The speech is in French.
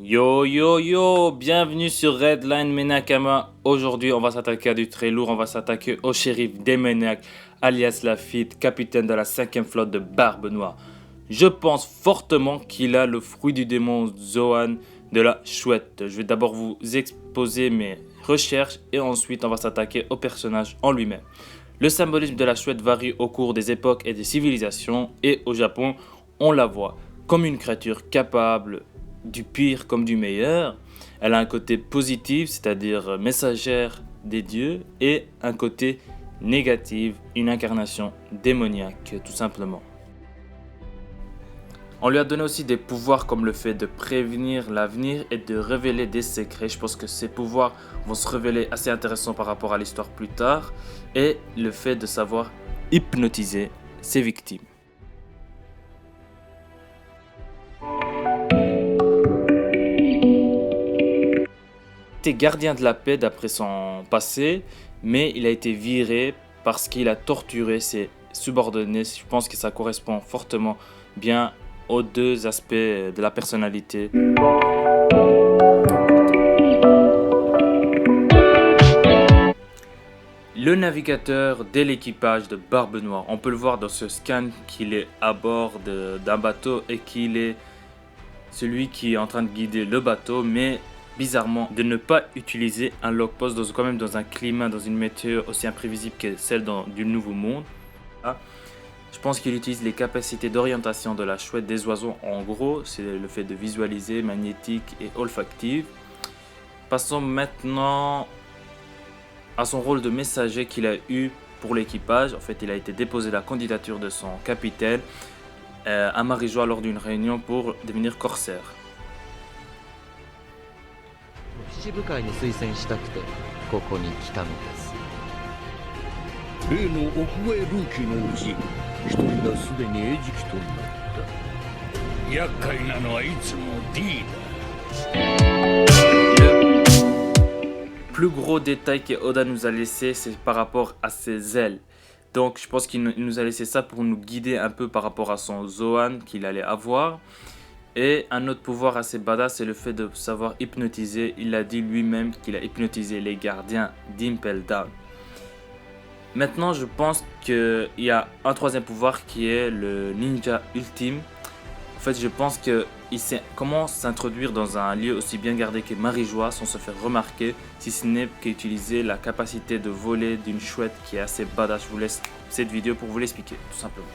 Yo yo yo, bienvenue sur Redline Menakama. Aujourd'hui, on va s'attaquer à du très lourd. On va s'attaquer au shérif Demenak, alias Lafitte, capitaine de la 5e flotte de Barbe Noire. Je pense fortement qu'il a le fruit du démon Zoan de la Chouette. Je vais d'abord vous exposer mes recherches et ensuite on va s'attaquer au personnage en lui-même. Le symbolisme de la Chouette varie au cours des époques et des civilisations, et au Japon, on la voit comme une créature capable du pire comme du meilleur. Elle a un côté positif, c'est-à-dire messagère des dieux, et un côté négatif, une incarnation démoniaque, tout simplement. On lui a donné aussi des pouvoirs comme le fait de prévenir l'avenir et de révéler des secrets. Je pense que ces pouvoirs vont se révéler assez intéressants par rapport à l'histoire plus tard. Et le fait de savoir hypnotiser ses victimes. Il était gardien de la paix d'après son passé, mais il a été viré parce qu'il a torturé ses subordonnés. Je pense que ça correspond fortement bien aux deux aspects de la personnalité. Le navigateur de l'équipage de Barbe Noire, on peut le voir dans ce scan qu'il est à bord d'un bateau et qu'il est celui qui est en train de guider le bateau, mais bizarrement de ne pas utiliser un log-post quand même dans un climat, dans une météo aussi imprévisible que celle du Nouveau Monde. Je pense qu'il utilise les capacités d'orientation de la Chouette des oiseaux. En gros, c'est le fait de visualiser, magnétique et olfactive. Passons maintenant à son rôle de messager qu'il a eu pour l'équipage. En fait, il a été déposé la candidature de son capitaine à Marijois lors d'une réunion pour devenir corsaire. 七部会に推薦したくてここに来たのです。例の屋外ルーキーのうち一人がすでに餌食となった。厄介なのはいつも D だ。Le plus gros détail que Oda nous a laissé, c'est par rapport à ses ailes. Donc je pense qu'il nous a laissé ça pour nous guider un peu par rapport à son Zoan qu'il allait avoir. Et un autre pouvoir assez badass, c'est le fait de savoir hypnotiser. Il a dit lui-même qu'il a hypnotisé les gardiens d'Impel Down. Maintenant, je pense qu'il y a un troisième pouvoir qui est le ninja ultime. En fait, je pense qu'il sait comment s'introduire dans un lieu aussi bien gardé que Marijois sans se faire remarquer, si ce n'est qu'utiliser la capacité de voler d'une chouette qui est assez badass. Je vous laisse cette vidéo pour vous l'expliquer, tout simplement.